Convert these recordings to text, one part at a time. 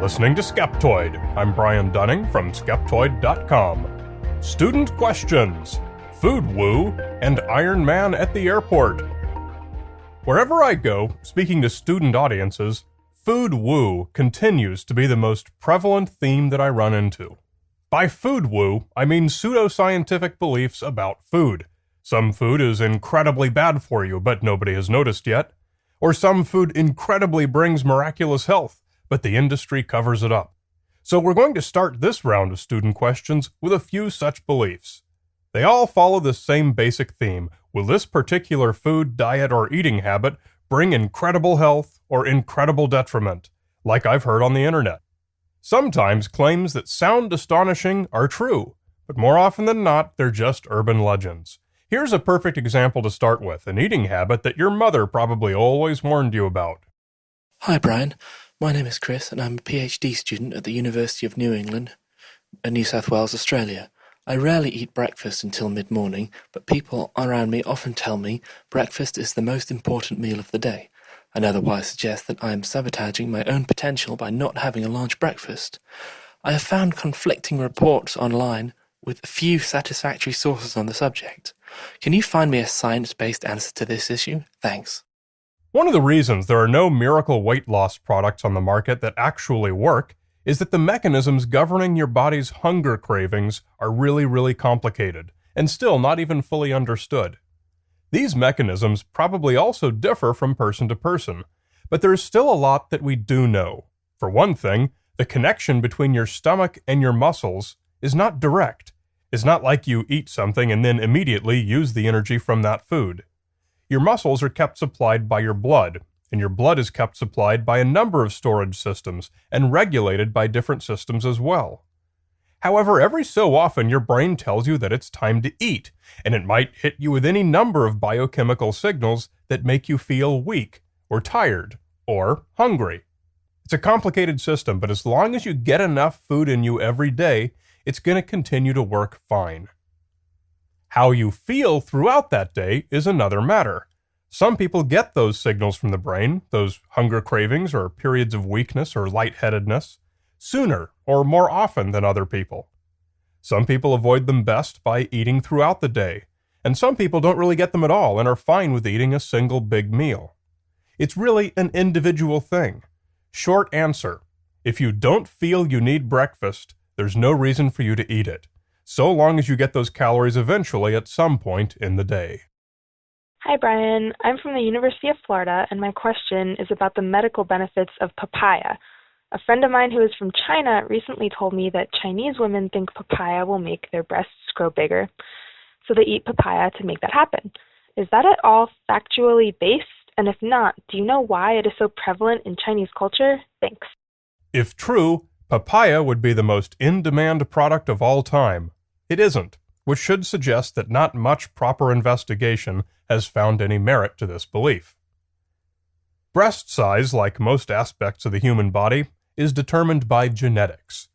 listening to Skeptoid. I'm Brian Dunning from Skeptoid.com. Student questions, food woo, and Iron Man at the airport. Wherever I go, speaking to student audiences, food woo continues to be the most prevalent theme that I run into. By food woo, I mean pseudoscientific beliefs about food. Some food is incredibly bad for you, but nobody has noticed yet. Or some food incredibly brings miraculous health, but the industry covers it up. So we're going to start this round of student questions with a few such beliefs. They all follow the same basic theme. Will this particular food, diet, or eating habit bring incredible health or incredible detriment, like I've heard on the internet? Sometimes claims that sound astonishing are true, but more often than not, they're just urban legends. Here's a perfect example to start with, an eating habit that your mother probably always warned you about. Hi Brian, my name is Chris and I'm a PhD student at the University of New England, New South Wales, Australia. I rarely eat breakfast until mid-morning, but people around me often tell me breakfast is the most important meal of the day, and otherwise suggest that I am sabotaging my own potential by not having a large breakfast. I have found conflicting reports online with few satisfactory sources on the subject. Can you find me a science-based answer to this issue? Thanks. One of the reasons there are no miracle weight loss products on the market that actually work is that the mechanisms governing your body's hunger cravings are really complicated, and still not even fully understood. These mechanisms probably also differ from person to person, but there is still a lot that we do know. For one thing, the connection between your stomach and your muscles is not direct. It's not like you eat something and then immediately use the energy from that food. Your muscles are kept supplied by your blood, and your blood is kept supplied by a number of storage systems and regulated by different systems as well. However, every so often your brain tells you that it's time to eat, and it might hit you with any number of biochemical signals that make you feel weak, or tired, or hungry. It's a complicated system, but as long as you get enough food in you every day, it's going to continue to work fine. How you feel throughout that day is another matter. Some people get those signals from the brain, those hunger cravings or periods of weakness or lightheadedness, sooner or more often than other people. Some people avoid them best by eating throughout the day, and some people don't really get them at all and are fine with eating a single big meal. It's really an individual thing. Short answer: if you don't feel you need breakfast, there's no reason for you to eat it, so long as you get those calories eventually at some point in the day. Hi Brian, I'm from the University of Florida and my question is about the medical benefits of papaya. A friend of mine who is from China recently told me that Chinese women think papaya will make their breasts grow bigger, so they eat papaya to make that happen. Is that at all factually based? And if not, do you know why it is so prevalent in Chinese culture? Thanks. If true, papaya would be the most in-demand product of all time. It isn't, which should suggest that not much proper investigation has found any merit to this belief. Breast size, like most aspects of the human body, is determined by genetics.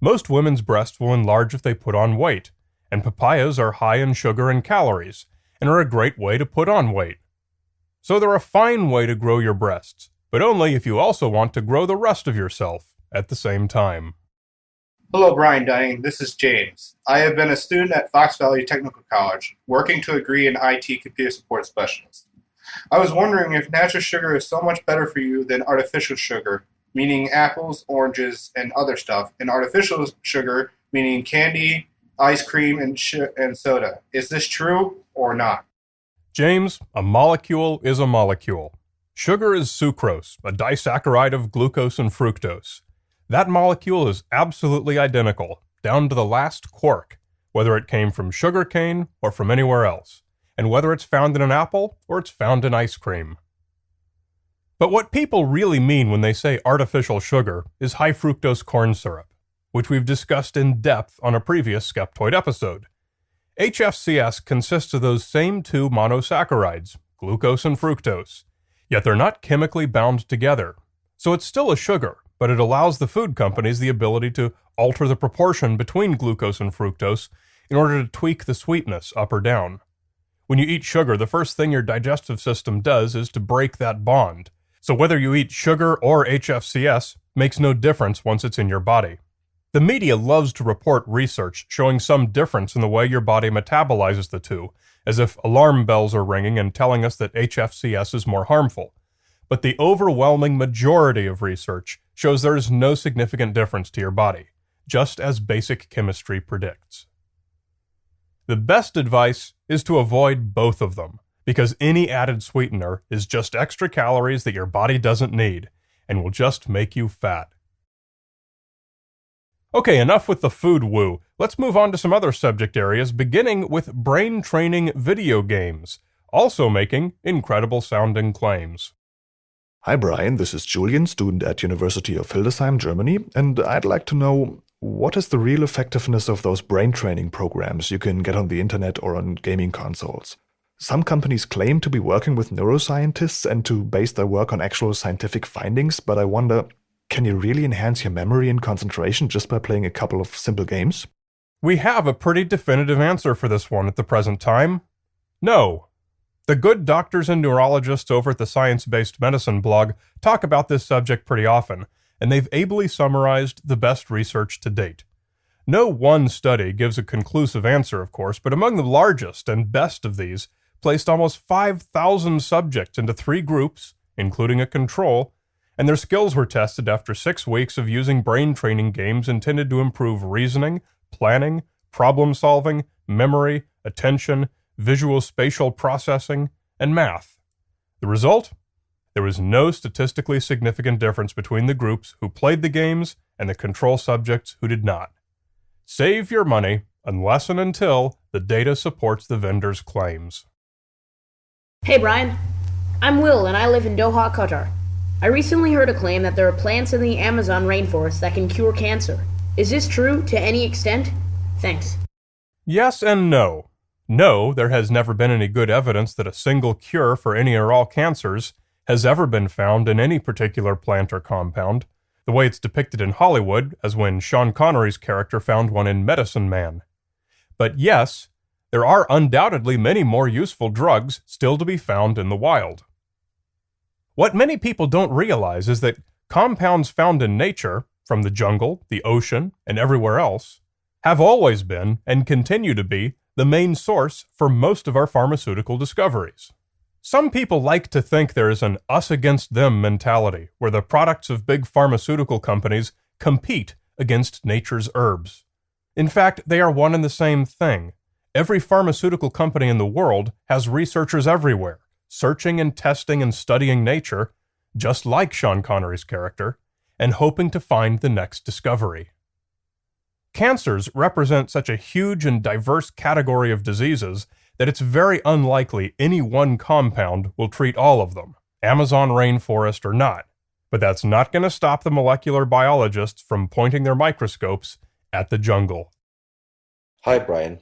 Most women's breasts will enlarge if they put on weight, and papayas are high in sugar and calories, and are a great way to put on weight. So they're a fine way to grow your breasts, but only if you also want to grow the rest of yourself at the same time. Hello, Brian Dunning. This is James. I have been a student at Fox Valley Technical College, working to a degree in IT computer support specialist. I was wondering if natural sugar is so much better for you than artificial sugar, meaning apples, oranges, and other stuff, and artificial sugar, meaning candy, ice cream, and soda. Is this true or not? James, a molecule is a molecule. Sugar is sucrose, a disaccharide of glucose and fructose. That molecule is absolutely identical, down to the last quark, whether it came from sugar cane or from anywhere else, and whether it's found in an apple or it's found in ice cream. But what people really mean when they say artificial sugar is high fructose corn syrup, which we've discussed in depth on a previous Skeptoid episode. HFCS consists of those same two monosaccharides, glucose and fructose, yet they're not chemically bound together. So it's still a sugar, but it allows the food companies the ability to alter the proportion between glucose and fructose in order to tweak the sweetness up or down. When you eat sugar, the first thing your digestive system does is to break that bond. So whether you eat sugar or HFCS, makes no difference once it's in your body. The media loves to report research showing some difference in the way your body metabolizes the two, as if alarm bells are ringing and telling us that HFCS is more harmful. But the overwhelming majority of research shows there is no significant difference to your body, just as basic chemistry predicts. The best advice is to avoid both of them, because any added sweetener is just extra calories that your body doesn't need, and will just make you fat. Okay, enough with the food woo. Let's move on to some other subject areas, beginning with brain training video games, also making incredible sounding claims. Hi Brian, this is Julian, student at University of Hildesheim, Germany, and I'd like to know, what is the real effectiveness of those brain training programs you can get on the internet or on gaming consoles? Some companies claim to be working with neuroscientists and to base their work on actual scientific findings, but I wonder, can you really enhance your memory and concentration just by playing a couple of simple games? We have a pretty definitive answer for this one at the present time. No. The good doctors and neurologists over at the Science-Based Medicine blog talk about this subject pretty often, and they've ably summarized the best research to date. No one study gives a conclusive answer, of course, but among the largest and best of these placed almost 5,000 subjects into 3 groups, including a control, and their skills were tested after 6 weeks of using brain training games intended to improve reasoning, planning, problem-solving, memory, attention, visual spatial processing, and math. The result? There was no statistically significant difference between the groups who played the games and the control subjects who did not. Save your money unless and until the data supports the vendor's claims. Hey Brian, I'm Will and I live in Doha, Qatar. I recently heard a claim that there are plants in the Amazon rainforest that can cure cancer. Is this true to any extent? Thanks. Yes and no. No, there has never been any good evidence that a single cure for any or all cancers has ever been found in any particular plant or compound, the way it's depicted in Hollywood, as when Sean Connery's character found one in Medicine Man. But yes, there are undoubtedly many more useful drugs still to be found in the wild. What many people don't realize is that compounds found in nature, from the jungle, the ocean, and everywhere else, have always been, and continue to be, the main source for most of our pharmaceutical discoveries. Some people like to think there is an us-against-them mentality, where the products of big pharmaceutical companies compete against nature's herbs. In fact, they are one and the same thing. Every pharmaceutical company in the world has researchers everywhere, searching and testing and studying nature, just like Sean Connery's character, and hoping to find the next discovery. Cancers represent such a huge and diverse category of diseases that it's very unlikely any one compound will treat all of them, Amazon rainforest or not. But that's not going to stop the molecular biologists from pointing their microscopes at the jungle. Hi Brian,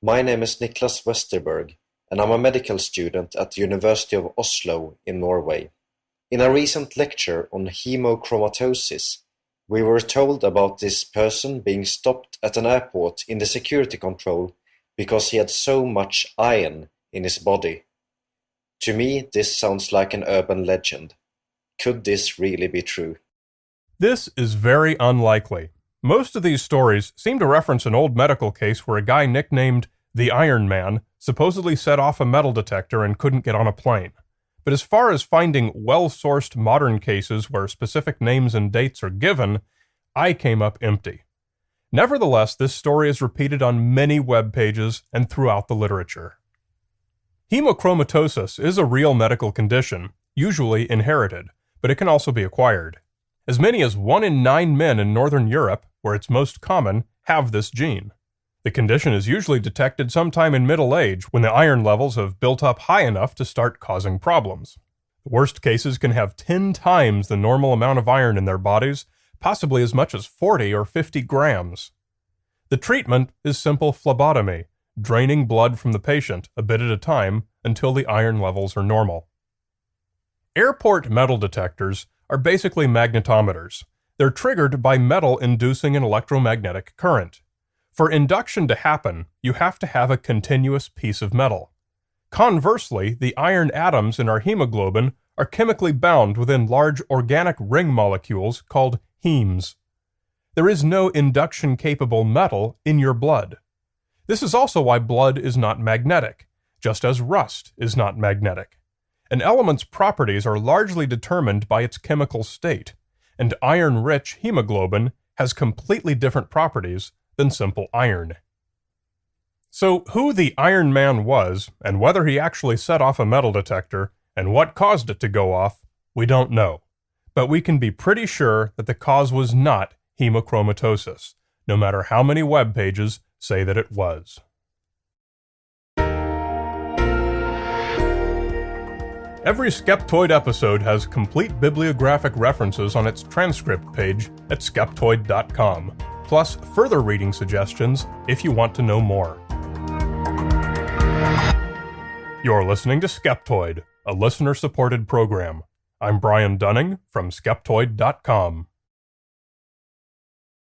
my name is Niklas Westerberg, and I'm a medical student at the University of Oslo in Norway. In a recent lecture on hemochromatosis, we were told about this person being stopped at an airport in the security control because he had so much iron in his body. To me, this sounds like an urban legend. Could this really be true? This is very unlikely. Most of these stories seem to reference an old medical case where a guy nicknamed the Iron Man supposedly set off a metal detector and couldn't get on a plane. But as far as finding well-sourced modern cases where specific names and dates are given, I came up empty. Nevertheless, this story is repeated on many web pages and throughout the literature. Hemochromatosis is a real medical condition, usually inherited, but it can also be acquired. As many as 1 in 9 men in Northern Europe, where it's most common, have this gene. The condition is usually detected sometime in middle age when the iron levels have built up high enough to start causing problems. The worst cases can have 10 times the normal amount of iron in their bodies, possibly as much as 40 or 50 grams. The treatment is simple phlebotomy, draining blood from the patient a bit at a time until the iron levels are normal. Airport metal detectors are basically magnetometers. They're triggered by metal inducing an electromagnetic current. For induction to happen, you have to have a continuous piece of metal. Conversely, the iron atoms in our hemoglobin are chemically bound within large organic ring molecules called hemes. There is no induction-capable metal in your blood. This is also why blood is not magnetic, just as rust is not magnetic. An element's properties are largely determined by its chemical state, and iron-rich hemoglobin has completely different properties than simple iron. So, who the Iron Man was, and whether he actually set off a metal detector, and what caused it to go off, we don't know. But we can be pretty sure that the cause was not hemochromatosis, no matter how many web pages say that it was. Every Skeptoid episode has complete bibliographic references on its transcript page at skeptoid.com, plus further reading suggestions if you want to know more. You're listening to Skeptoid, a listener-supported program. I'm Brian Dunning from Skeptoid.com.